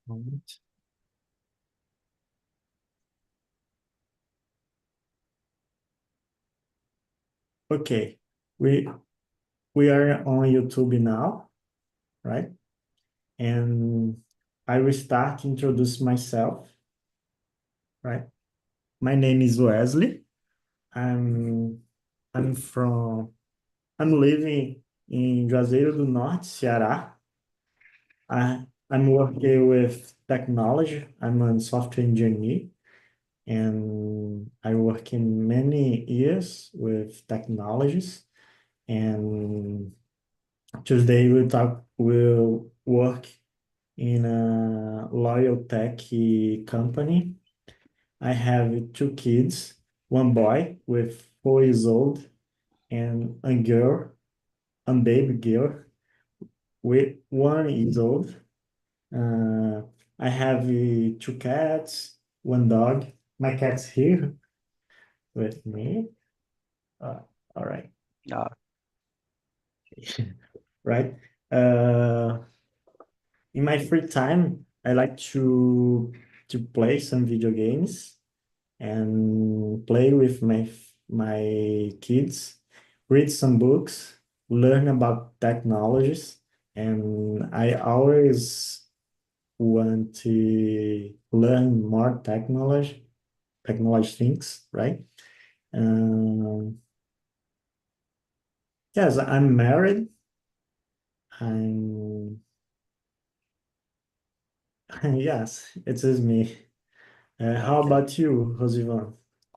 Moment. Okay, we we are on YouTube now, right? And I will start to introduce myself, right? My name is Wesley. I'm I'm from I'm living in Juazeiro do Norte, Ceará. I'm working with technology. I'm a software engineer, and I work in many years with technologies. And today we'll work in a loyal tech company. I have two kids, one boy with 4 years old and a girl, a baby girl with 1 year old. Uh, I have two cats, one dog. My cat's here with me. Uh, all right, Uh, right. Uh, in my free time, I like to play some video games and play with my kids, read some books, learn about technologies, and I always want to learn more technology things, right? Um, yes, I'm married. I'm yes, it is me. How okay. about you, Rosivan?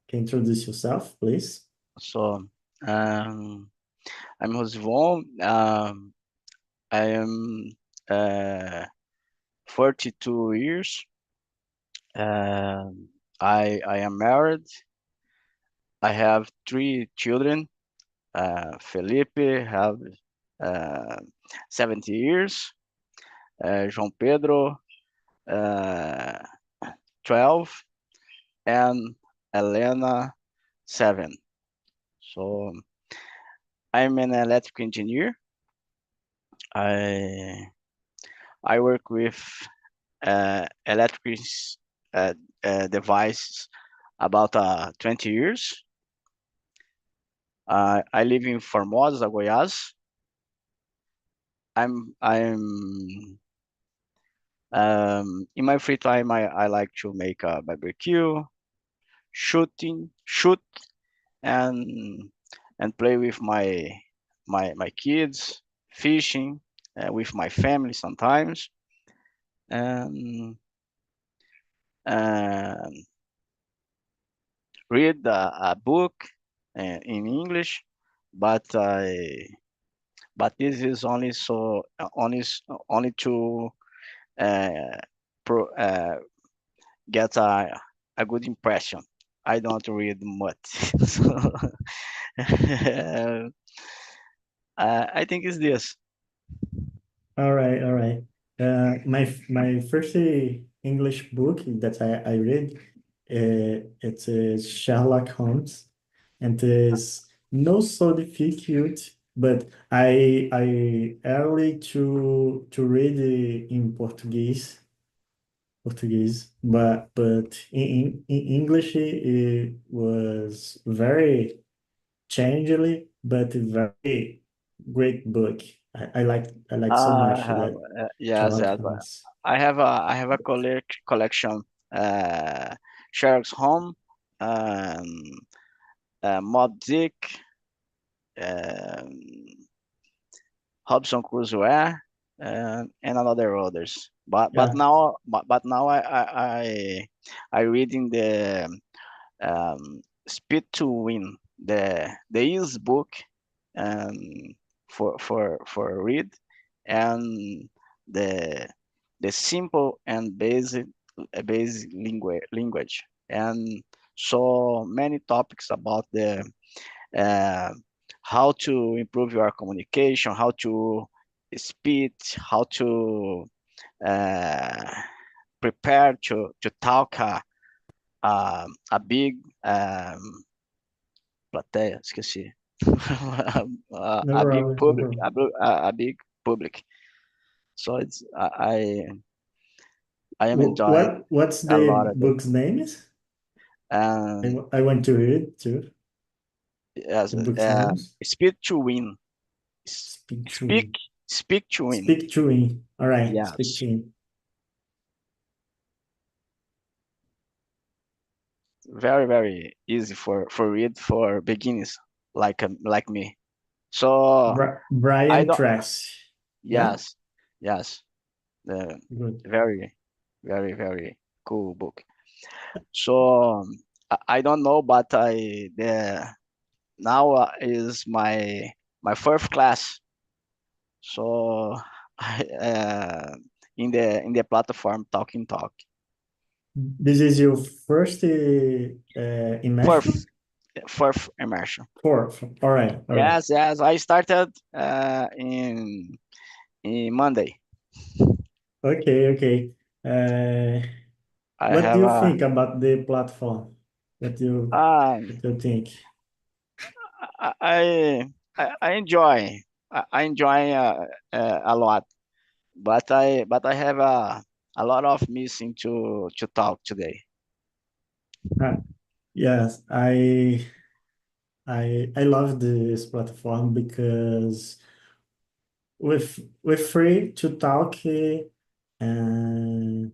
Can you introduce yourself, please? So, um, I'm Rosivon. I am uh, 42 years. I am married. I have three children. Felipe have uh, 70 years. João Pedro, uh, 12, and Elena, 7. So I'm an electrical engineer. I I work with electric uh, devices about 20 years. I live in Formosa, Goiás. I'm in my free time. I like to make a barbecue, shoot, and play with my kids, fishing with my family sometimes, and um, read a book in English, but this is only only to uh, pro, get a good impression. I don't read much, so I think it's this. All right, all right. My first English book that I read, it is Sherlock Holmes, and it is not so difficult, but I early to read in Portuguese, but in English it was very changely, but very great book. I like so much that Yes, Sherlock yes. Holmes. I have a collection. Uh, Sherlock Holmes, um, Mob Dick, um, Hobson Crusoe, and another others. Yeah, But now I reading the Speed to Win, the easy book, um, for read, and the simple and basic language, and so many topics about the uh, how to improve your communication, how to speak, how to uh, prepare to talk a big plateia, esqueci. no A big problem, no public, problem. a big public. So it's I am enjoying What's a lot the of it. book's name is? And I want to read too. yes, The book's names. Speak to Win. S- Speak Speak, to speak to Win. Speak to him. All right, speak Yes, to him. very easy for read for beginners like me. So I Brian don't. Tracy. Yeah, Yes, yes. The good. very very cool book. So I don't know, but I the now is my first class. So I in the platform Talking Talk. This is your first First immersion? first immersion. Fourth. All right, all right. Yes. I started in Monday. Okay, okay. Uh, I what do have you a think about the platform? um What do you think? I I enjoy I enjoy a lot, but I have a lot of missing to talk today. Uh, yes, I love this platform because we're free to talk and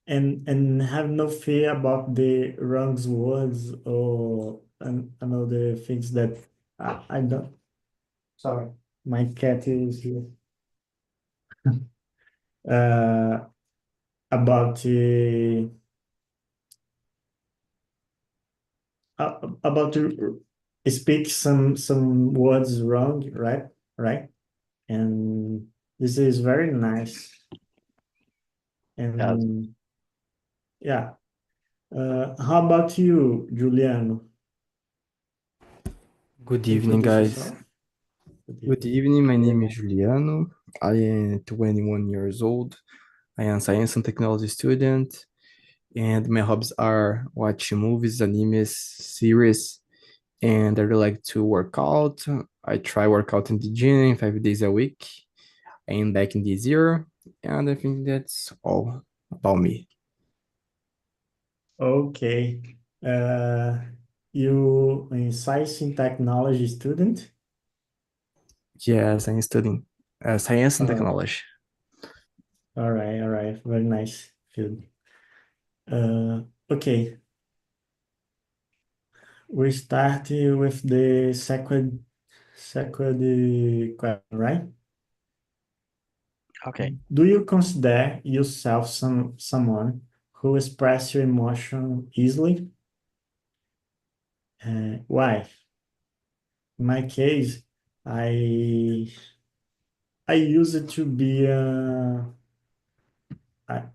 and have no fear about the wrong words or another things that I don't. Sorry, my cat is here. Uh, about to speak some words wrong, right? Right, and this is very nice. Yes. And yeah, how about you, Juliano? Good evening, Introduce guys. yourself. Good Good evening. evening. My name is Juliano. I am 21 years old. I am science and technology student, and my hobbies are watching movies, animes, series, and I really like to work out. I try work out in the gym 5 days a week. I am back in this year, and I think that's all about me. Okay. Uh, you in science and technology student? Yes, I'm studying science and Oh, technology. all right, all right. Very nice field. Okay. We start with the second question, right? Okay. Do you consider yourself someone who express your emotion easily? Why? In my case, I I used to be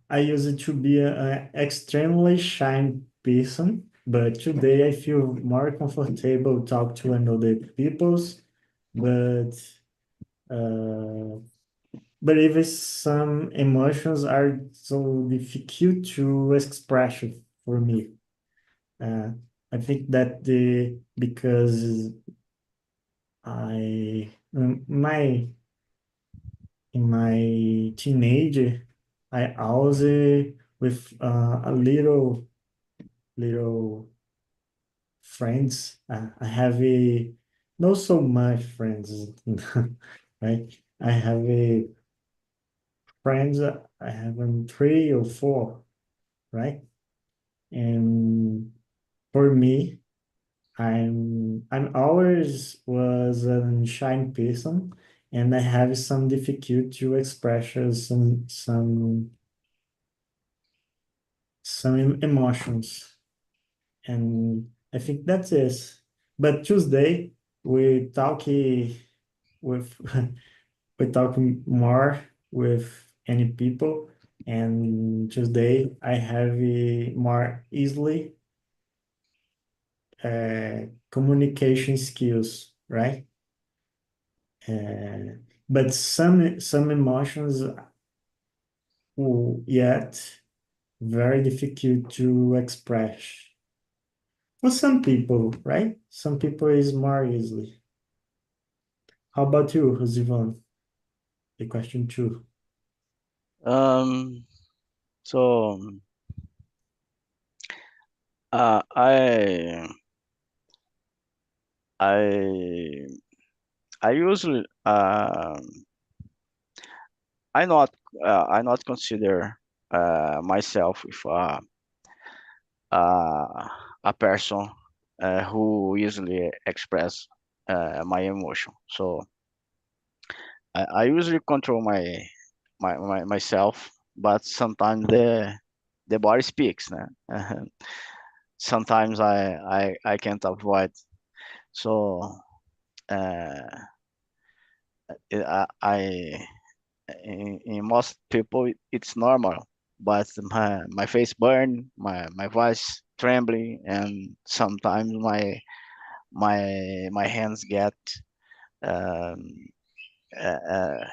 I used to be a extremely shy person, but today I feel more comfortable talk to another peoples. But uh, but even some emotions are so difficult to express for me. Uh, I think that the because I my in my teenager, I always with a little friends. I have not so much friends, right? I have friends. I have three or four, right? And for me, I'm always was a shy person, and I have some difficulty to express some emotions, and I think that's it. But Tuesday we talk with we talk more with any people, and Tuesday I have more easily communication skills, right? But some emotions yet very difficult to express. For some people, right? Some people is more easily. How about you, Josivan? The question two. Um. So uh, I I I usually I not consider myself with a person who easily express my emotion. So I usually control myself, but sometimes the body speaks. Né? Sometimes I can't avoid. So uh, I in most people it's normal, but my face burn, my voice trembling, and sometimes my hands get um, uh, uh,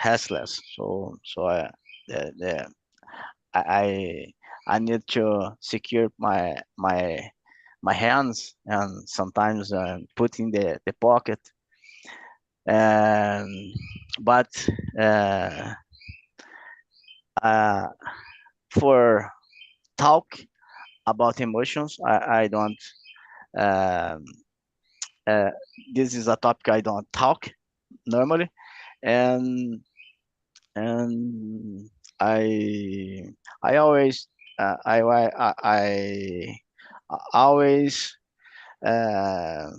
restless. The I I need to secure my hands and sometimes put in the pocket. And but uh, uh, for talk about emotions, I don't. Um, uh, this is a topic I don't talk normally, and and I I always I always uh,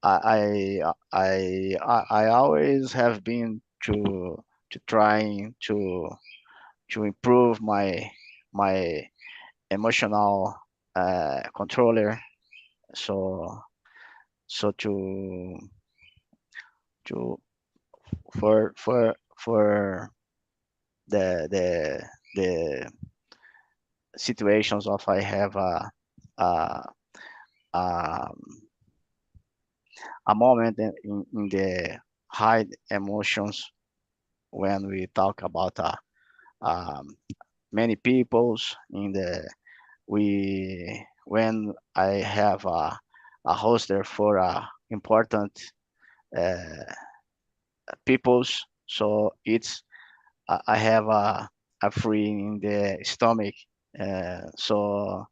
I always have been to trying to improve my emotional controller. So to for the situations of I have a um, a moment in the high emotions when we talk about um, many peoples in the we when I have a hoster for important uh, peoples, so it's I have a free in the stomach. So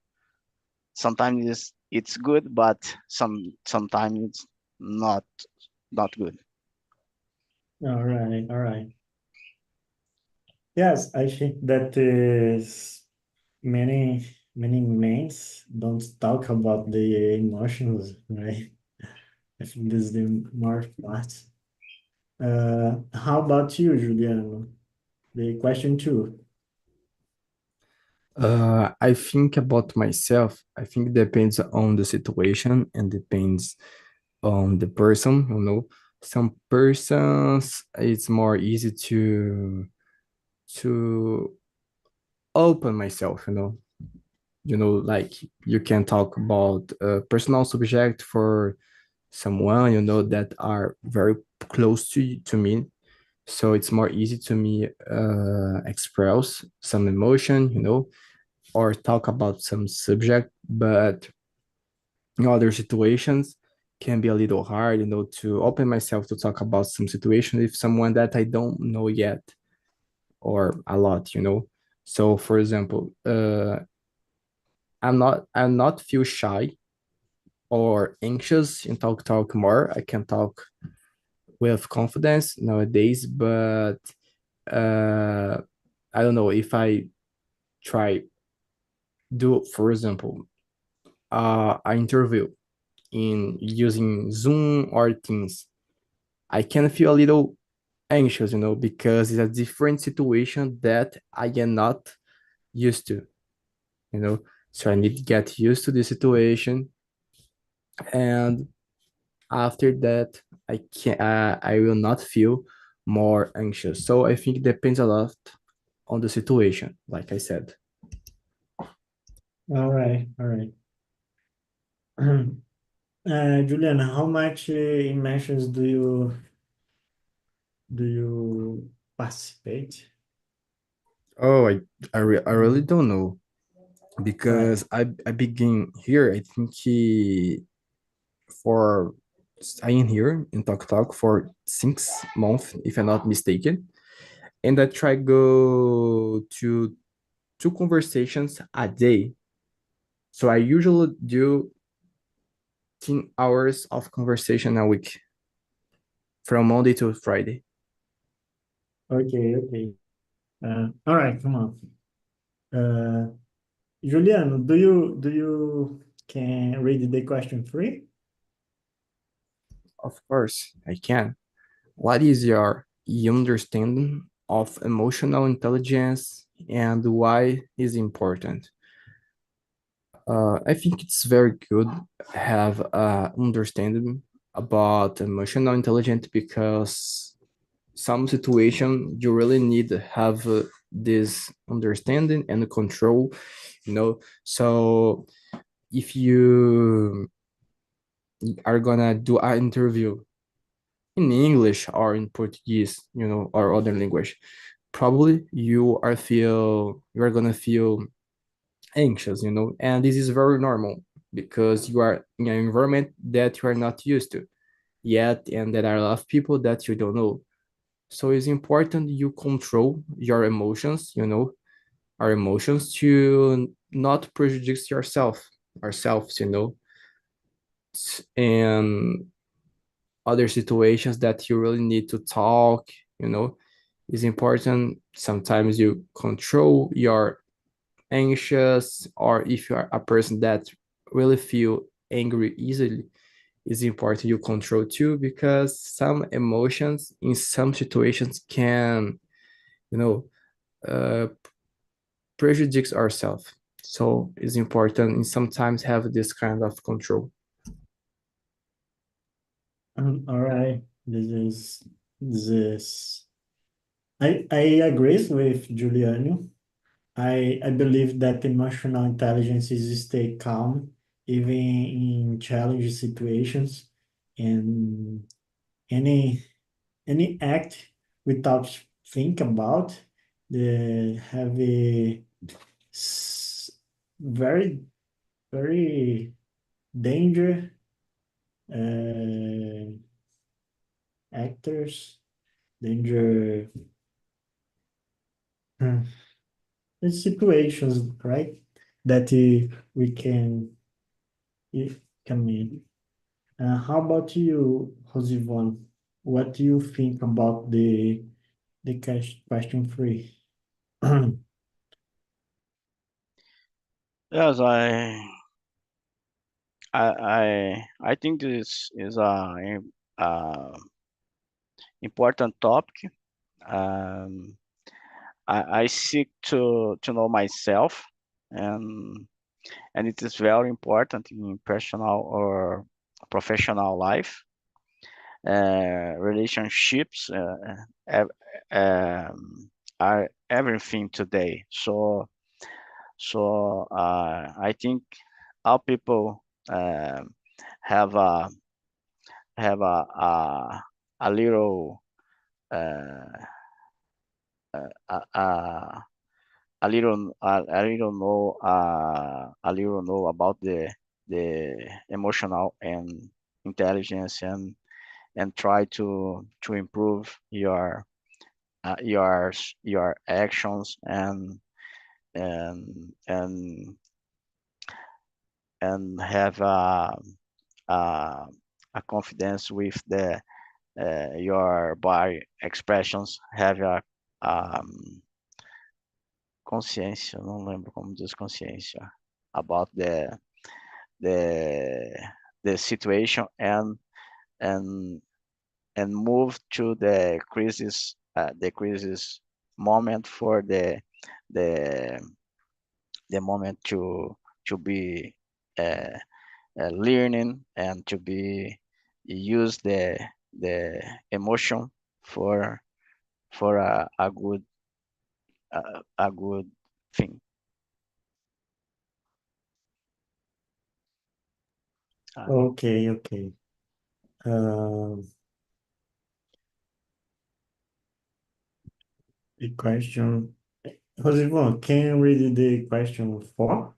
sometimes it's good, but sometimes it's not not good. All right, all right. Yes, I think that is many men don't talk about the emotions, right? I think this is the more part. How about you, Juliano? The question two. I think about myself. I think depends on the situation and depends on the person, you know. Some persons it's more easy to open myself, you know. Like you can talk about a personal subject for someone, that are very close to me. So it's more easy to me express some emotion, or talk about some subject, but in other situations can be a little hard, to open myself to talk about some situation with someone that I don't know yet or a lot. So for example, I'm not feel shy or anxious and talk more. I can talk with confidence nowadays, but uh I don't know if I try do, for example, an interview in using Zoom or Teams, I can feel a little anxious, because it's a different situation that I am not used to, you know. So I need to get used to the situation, and after that, I will not feel more anxious. So I think it depends a lot on the situation, like I said. All right, all right. Juliana, how much emotions do you participate? Oh, I really Mm. don't know Right. because I begin here. I think for staying here in Tok Tok for 6 months, if I'm not mistaken. and I try go to 2 conversations a day. So I usually do 10 hours of conversation a week from Monday to Friday. Okay, okay. All right, come on. Uh, Juliano, do you can read the question three? Of course, I can. What is your understanding of emotional intelligence and why is important? I think it's very good have understanding about emotional intelligence because some situation you really need to have this understanding and control, you know. So if you are gonna do an interview in English or in Portuguese, or other language, probably you are gonna feel anxious, and this is very normal because you are in an environment that you are not used to yet, and there are a lot of people that you don't know. So it's important you control your emotions, our emotions to not prejudice ourselves, and other situations that you really need to talk, you know, it's important. Sometimes you control your anxious, or if you are a person that really feel angry easily, it's important you control too, because some emotions in some situations can, you know, uh, prejudice ourselves. So it's important and sometimes have this kind of control. All right. This is I agree with Giuliano. I believe that emotional intelligence is stay calm even in challenging situations, and any any act without think about the have a very very danger uh, actors, danger uh, situations, right? That we can come in. How about you, Josivon? What do you think about the question three? Yes, I think this is a important topic. Um, I seek to know myself, and it is very important in personal or professional life, relationships, ev- are everything today. I think all people um, have a little uh, a, a little know about the emotional and intelligence, and try to improve your actions, and and and have a, a confidence with the your body expressions, have a consciência, não lembro como diz consciência, about the the situation, and move to the crisis moment for the the moment to be uh, learning, and to be use the emotion for a good thing. Uh, Okay, okay. Um, the question, Josivon, can you read the question four?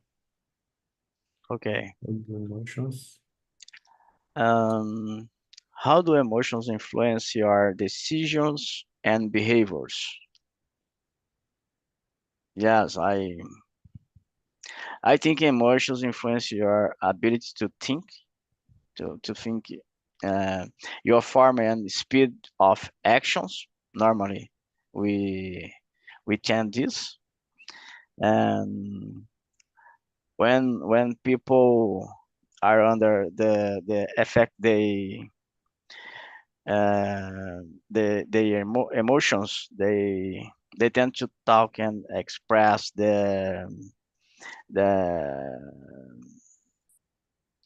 okay. The emotions. Um, how do emotions influence your decisions and behaviors? Yes, I think emotions influence your ability to think, to think, uh, your form and speed of actions. Normally, we we tend this, and when people are under the effect, emotions, they tend to talk and express the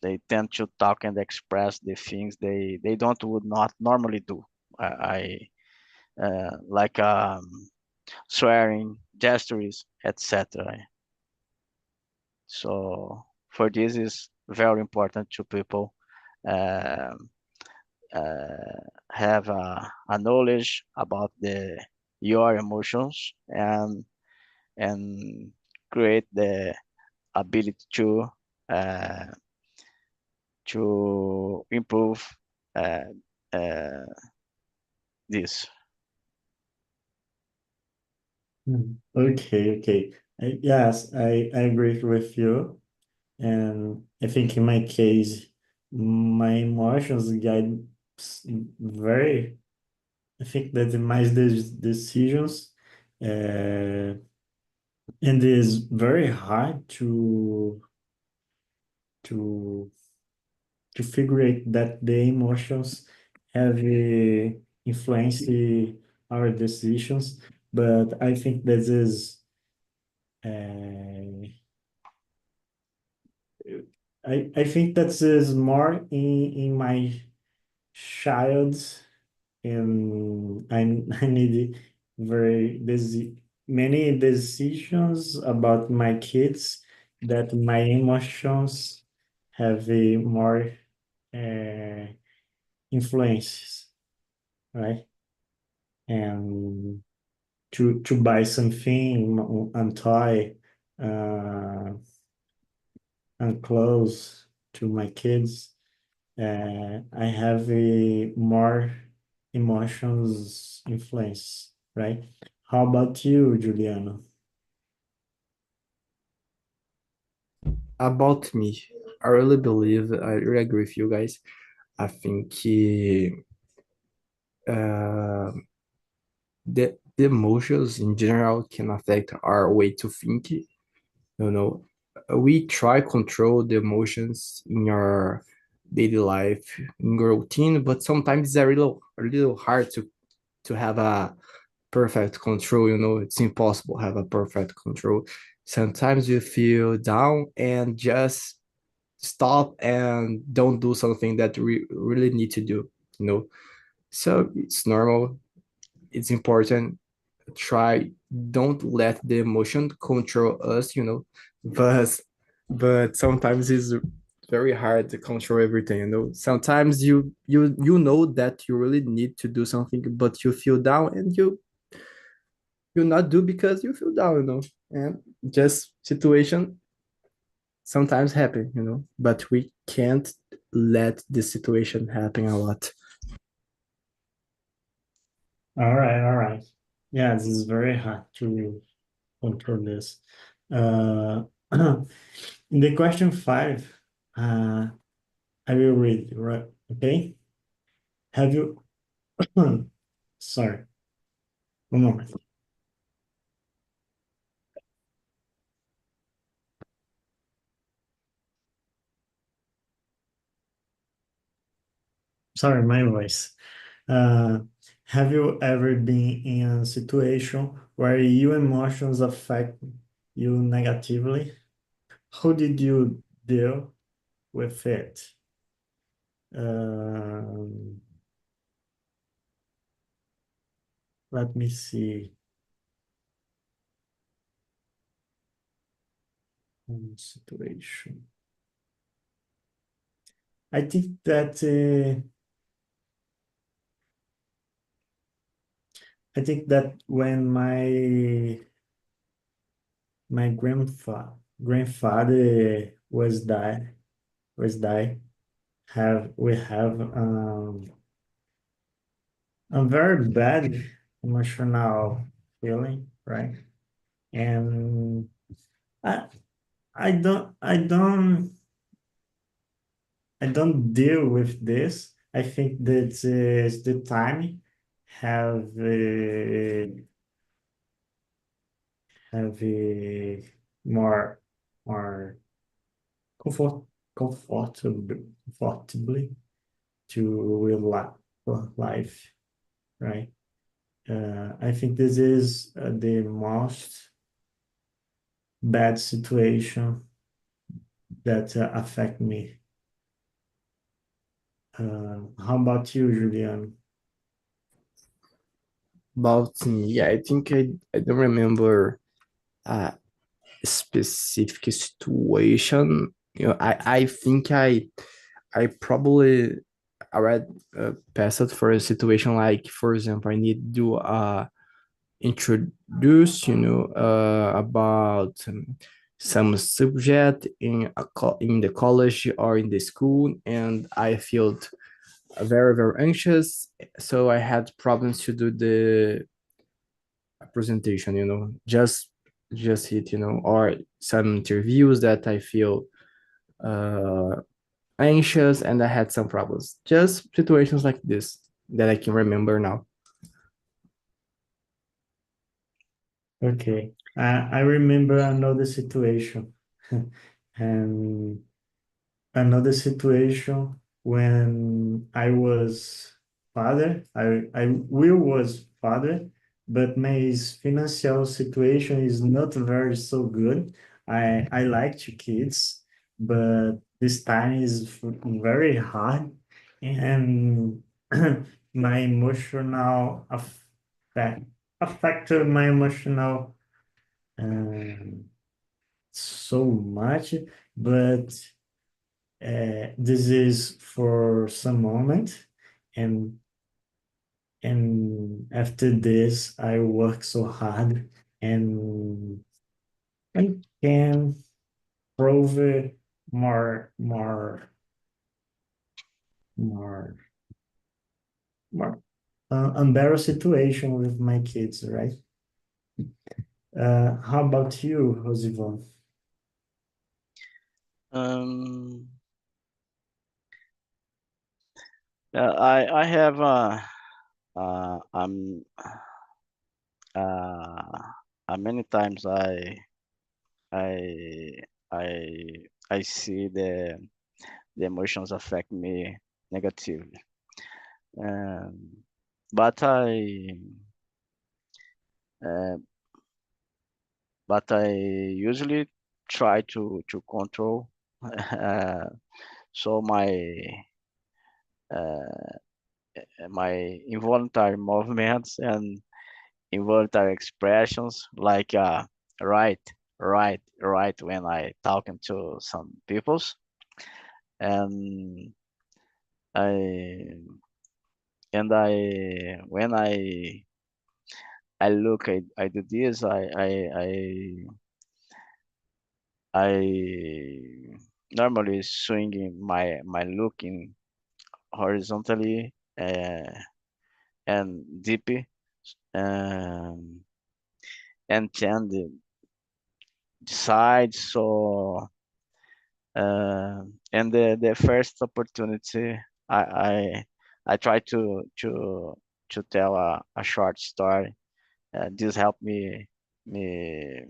they tend to talk and express the things they don't would not normally do. Like swearing, gestures, etc. So for this is very important to people um, have a knowledge about the your emotions and create the ability uh, to improve uh, uh, this. Okay, okay. Yes, I agree with you. And I think in my case, my emotions guide very, I think that my decisions, uh, and it is very hard to figure out that the emotions have influenced our decisions. But I think that is, uh, I think that is more in my child, and I need very busy many decisions about my kids that my emotions have a more uh, influences, right? And to buy something and toy, uh, and clothes to my kids, I have a more emotions influence, right? How about you, Juliano? About me, I really believe, I really agree with you guys. I think uh, the emotions in general can affect our way to think. You know, we try control the emotions in your daily life, in your routine, but sometimes it's a little hard to have a perfect control. It's impossible to have a perfect control. Sometimes you feel down and just stop and don't do something that we really need to do, you know. So it's normal, it's important. Try, don't let the emotion control us. But sometimes it's very hard to control everything. Sometimes you know that you really need to do something, but you feel down and you not do because you feel down. And just situation sometimes happen. But we can't let the situation happen a lot. All right, all right. Yeah, this is very hard to control this. Uh, in the question five, uh, I will read, right? Okay. Have you, sorry, one moment. Sorry, my voice. Uh, have you ever been in a situation where your emotions affect you negatively? How did you deal with it? Um, let me see. Situation. I think that when my grandfather was died, have we have a very bad emotional feeling, right? and I I don't I don't I don't deal with this. I think that the time have more more comfort comfortably to life, right? I think this is the most bad situation that affect me. How about you, Julian? About me, yeah, I think I don't remember a specific situation. I think I probably already passed for a situation like, for example, I need to do introduce, about some subject in the college or in the school, and I felt very very anxious, so I had problems to do the presentation, just hit, or some interviews that I feel uh anxious and I had some problems. Just situations like this that I can remember now. Okay, I remember another situation, and another situation when I was father. I will was father, but my financial situation is not very so good. I like two kids, but this time is very hard, and my emotional affected my emotional um, so much, but this is for some moment, and after this I work so hard, and I can prove it more more embarrassed situation with my kids, right? How about you, Rosivon? Um, I have uh, many times I I I see the emotions affect me negatively. Um, but uh, I usually try to control uh, so uh, my involuntary movements and involuntary expressions, like right, right when I talking to some peoples, and I when I look, I do this, I normally swinging my looking horizontally and deep, um, and then the sides. So and the first opportunity, I I I try to tell a short story. This helped me me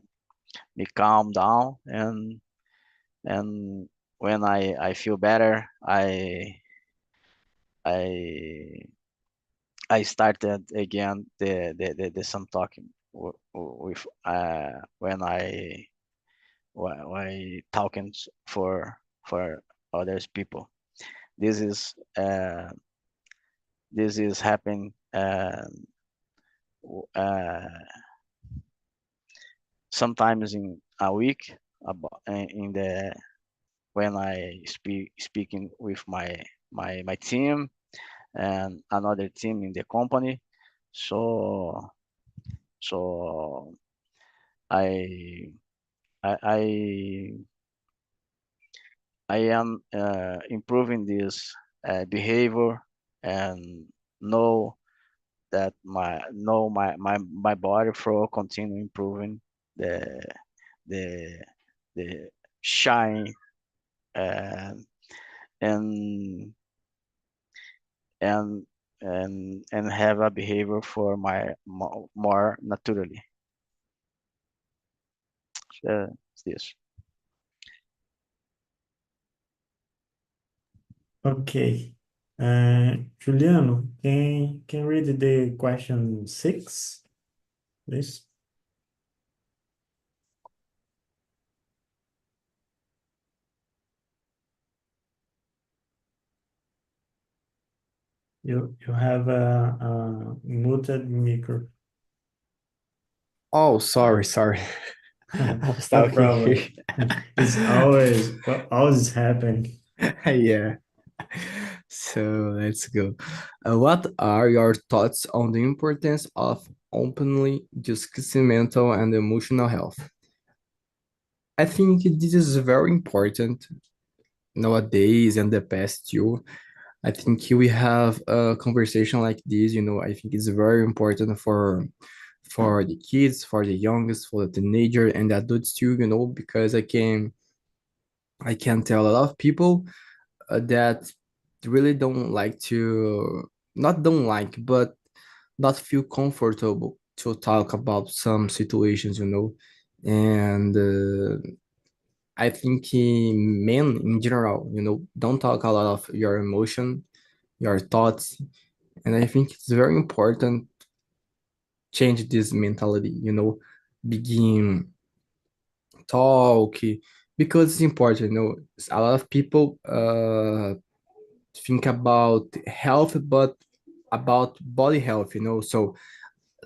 calm down, and when I feel better, I I started again the some talking with when I talking for others people. This is uh, this is happening sometimes in a week, about in the when I speaking with my team and another team in the company. So so I I I am improving this behavior, and know that my body flow continue improving. the the the shine, uh, and and and have a behavior for my more naturally. It's this. Okay. Juliano, can read the question 6, please? You have a muted micro. Oh, sorry. I was No talking here. problem. It's always happen. Yeah. So let's go. What are your thoughts on the importance of openly discussing mental and emotional health? I think this is very important nowadays and the past too. I think we have a conversation like this, I think it's very important for the kids, for the youngest, for the teenager and the adults too, because I can tell a lot of people that really don't like to not don't like but not feel comfortable to talk about some situations, and I think men in general, don't talk a lot of your emotion, your thoughts, and I think it's very important change this mentality, begin talk because it's important, a lot of people think about health but about body health, so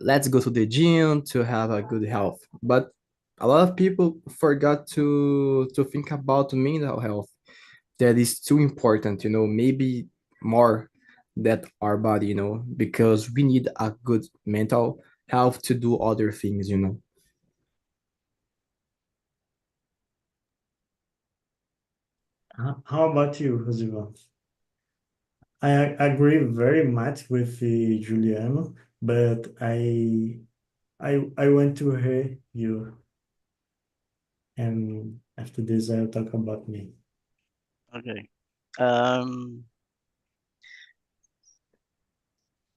let's go to the gym to have a good health, but a lot of people forgot to think about mental health that is too important, maybe more than our body, because we need a good mental health to do other things, How about you, Josivan? I agree very much with Juliano, but I want to hear you, and after this I'll talk about me. Okay. Um,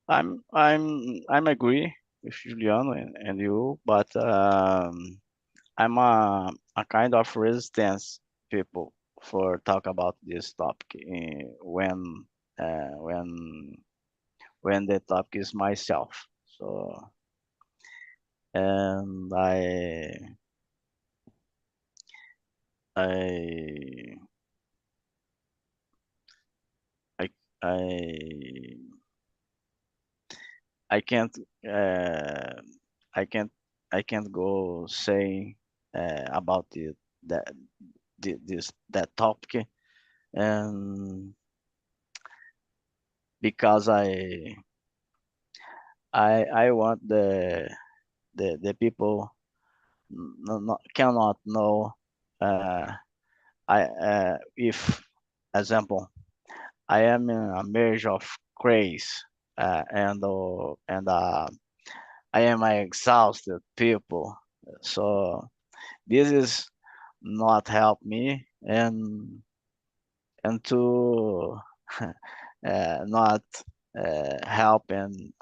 I'm agree with Juliano and you, but I'm a kind of resistance people for talk about this topic uh, when when the topic is myself. So and I I I I can't uh, I can't I can't go say about that this that topic, and because I want the people cannot know, uh, I if example I am in a marriage of craze, and I am a exhausted people, so this is not help me, and to not help and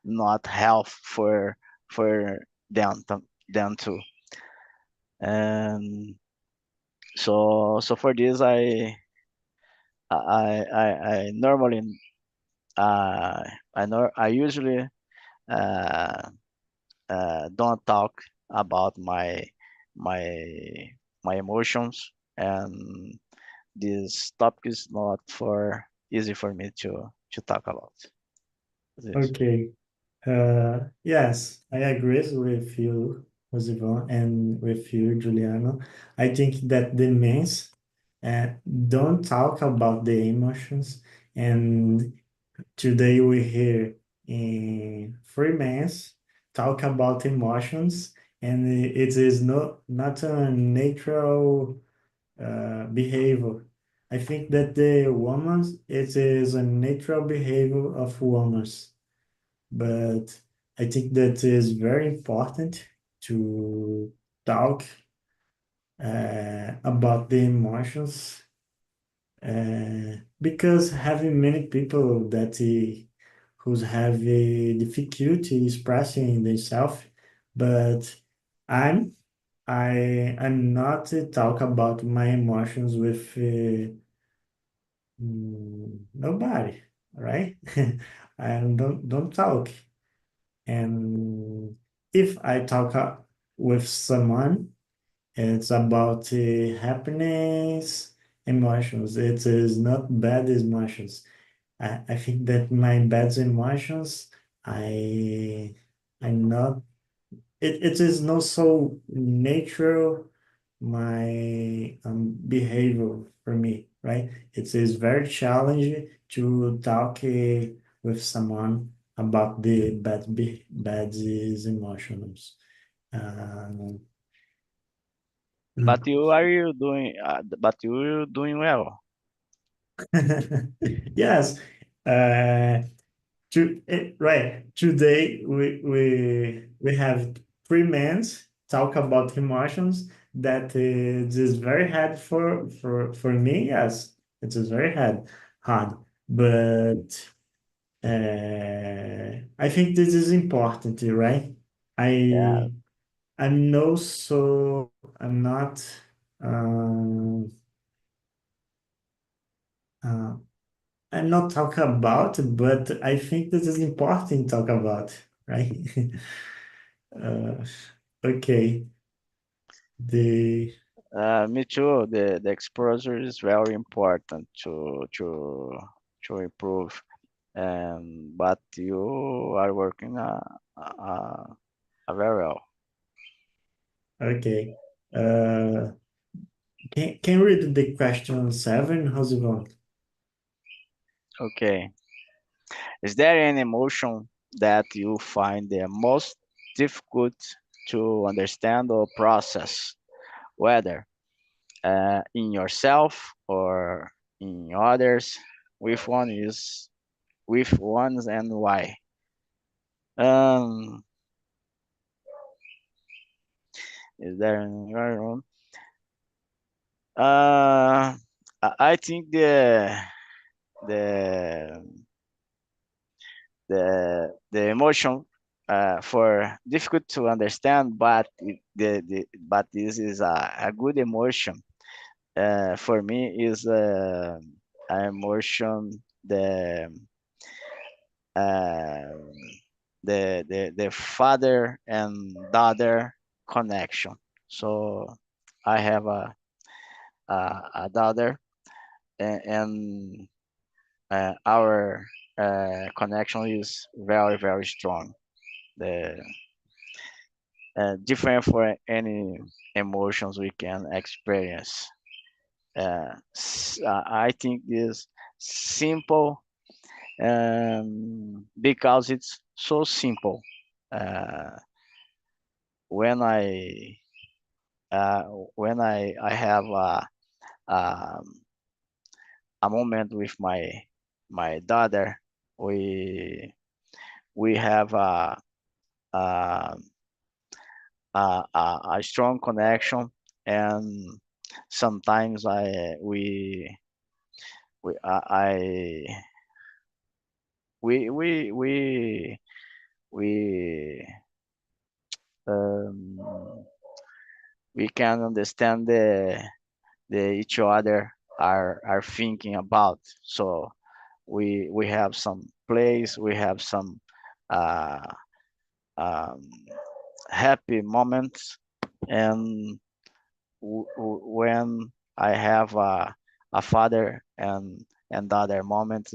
not help for them too, and so for this I normally uh I usually uh don't talk about my my emotions, and this topic is not for easy for me to talk about this. Okay. Yes, I agree with you, Josivan, and with you, Juliano. I think that the men's uh, don't talk about the emotions, and today we hear in free men's talk about emotions, and it is not a natural behavior. I think that the woman, it is a natural behavior of women, but I think that is very important to talk about the emotions because having many people that who's have a difficulty expressing themselves, but I'm I'm not talk about my emotions with nobody, right? I don't talk, and if I talk with someone, it's about happiness, emotions. It is not bad emotions. I think that my bad emotions, I I'm not it is not so natural my behavior for me, right? It is very challenging to talk with someone about the bad emotions. Um, But you doing? But you doing well. yes, uh, right. Today we have 3 men talk about emotions that it is very hard for me. Yes, it is very hard, but I think this is important, right? Yeah. I I'm no so I'm not um, uh, I'm not talking about, but I think this is important to talk about, right? Uh, okay. The Me too. The exposure is very important to improve. But you are working very well. okay. Uh, can you read the question 7? How's it going? Okay. Is there an emotion that you find the most difficult to understand or process, whether in yourself or in others? Which one is which ones and why? Um, is there an environment? I think the the emotion for difficult to understand, but but this is a good emotion for me is an emotion uh, the father and daughter connection. So I have a daughter, and our connection is very strong. The different for any emotions we can experience. I think this simple because it's so simple. Uh, when I uh, when I have um, a moment with my daughter, we we have a, a strong connection, and sometimes I we we um, we can understand the each other are thinking about. So we have some plays, we have some uh, um, happy moments, and when I have a father and other moment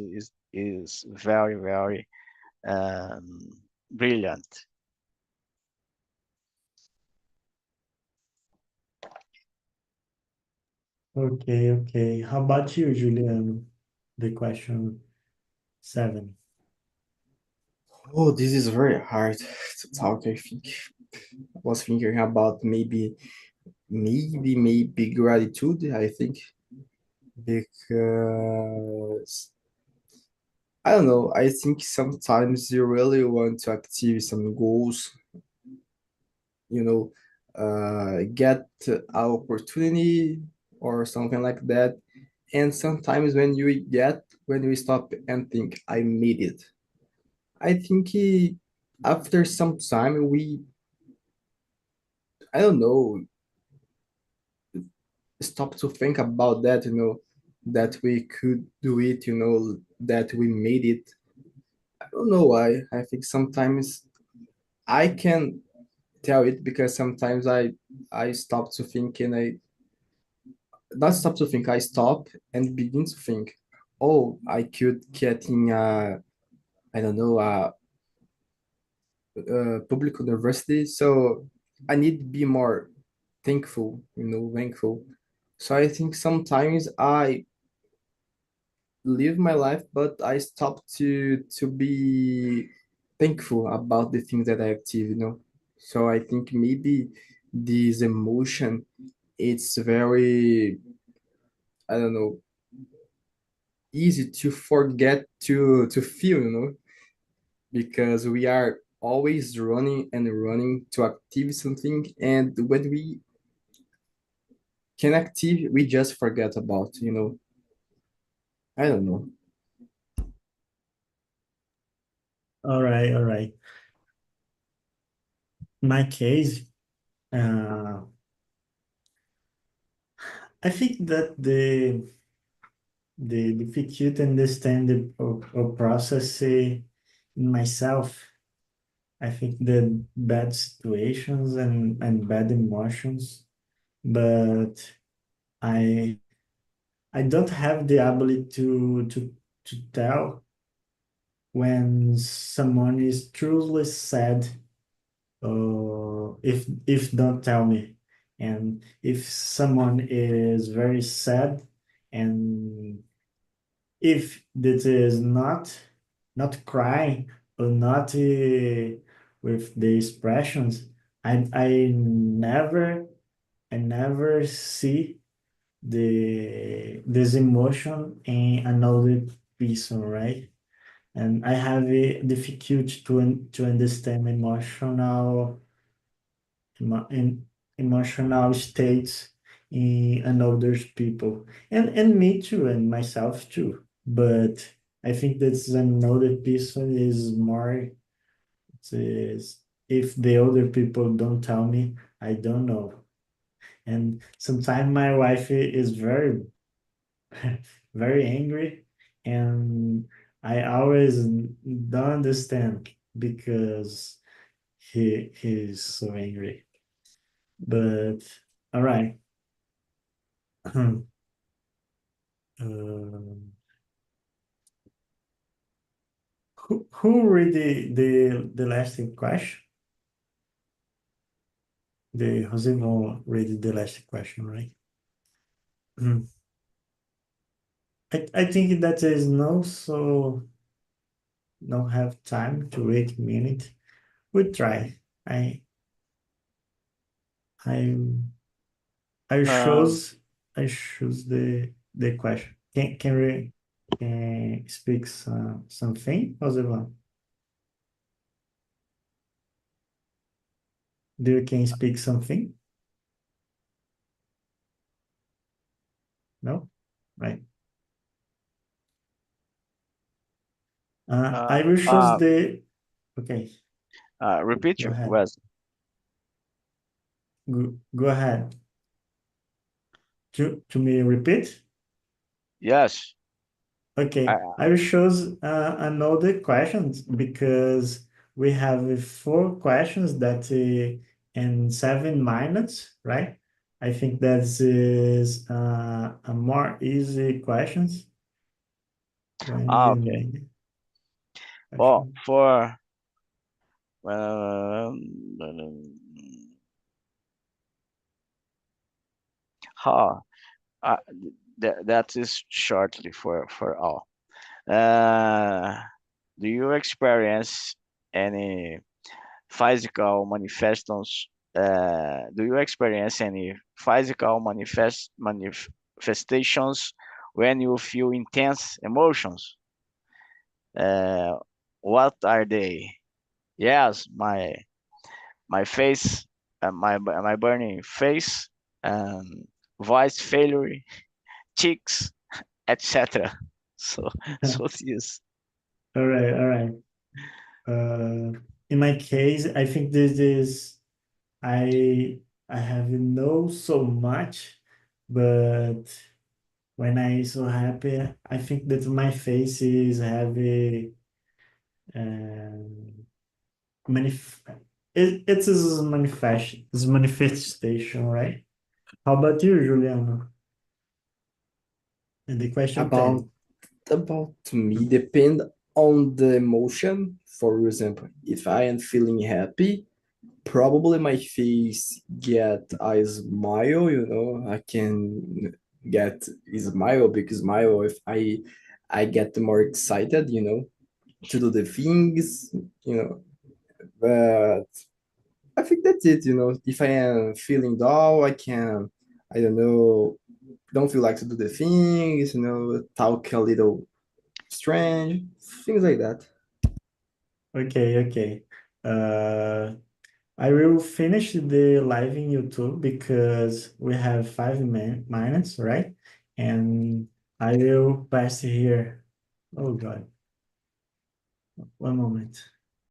is very brilliant. Okay, okay. How about you, Julian? The question 7. Oh, this is very hard to talk, I think. I was thinking about maybe gratitude, I think, because I don't know. I think sometimes you really want to achieve some goals, you know, get an opportunity or something like that. And sometimes when you stop and think, I made it. I think after some time, I don't know, stop to think about that, that we could do it, that we made it. I don't know why. I think sometimes I can tell it because sometimes I stop to think and I not stop to think, I stop and begin to think, oh, I could get in I don't know, a public university, so I need to be more thankful, thankful. So I think sometimes I live my life, but I stop to be thankful about the things that I achieve, So I think maybe this emotion, it's very, I don't know, easy to forget to feel, because we are always running and running to achieve something, and when we can achieve, we just forget about, I don't know. All right, all right. My case, uh, I think that the difficult to understand of process in myself. I think the bad situations and bad emotions, but I I don't have the ability to tell when someone is truly sad, if don't tell me, and if someone is very sad, and if this is not crying or not with the expressions, I never see this emotion in another person, right? And I have a difficulty to understand in emotional states in another people, and me too, and myself too. But I think that's another person is more is if the other people don't tell me, I don't know. And sometimes my wife is very very angry, and I always don't understand because he's so angry. But all right. Um, who read the last question? The Jose will read the last question, right? I think that is no, so don't have time to wait a minute. We try. I I I Um, choose I choose the question. Can we speak something, Jose? Do you can speak something? No? Right. uh, I will choose uh, the okay. Repeat Go your ahead. question. Go ahead. To me repeat? Yes. I, Okay. I will choose another questions because we have four questions that in 7 minutes, right? I think that is a more easy questions when you okay. need Well, question. for how uh, that is shortly for all. Uh, do you experience any physical manifestations? Do you experience any physical manifestations when you feel intense emotions? Uh, what are they? Yes, my face, my burning face, um, voice failure, cheeks, etc. So so this. All right, all right. In my case, I think this is I have know so much, but when I so happy, I think that my face is have a um, manif it is manifestation, right? How about you, Juliano? And the question About 10. about me depend on the emotion. For example, if I am feeling happy, probably my face get a smile, I can get a smile, big smile if I get more excited, to do the things, you know. But I think that's it, If I am feeling dull, I don't know, don't feel like to do the things, talk a little strange, things like that. Okay, okay. Uh, I will finish the live in YouTube because we have 5 minutes, right? And I will pass here. Oh God, one moment.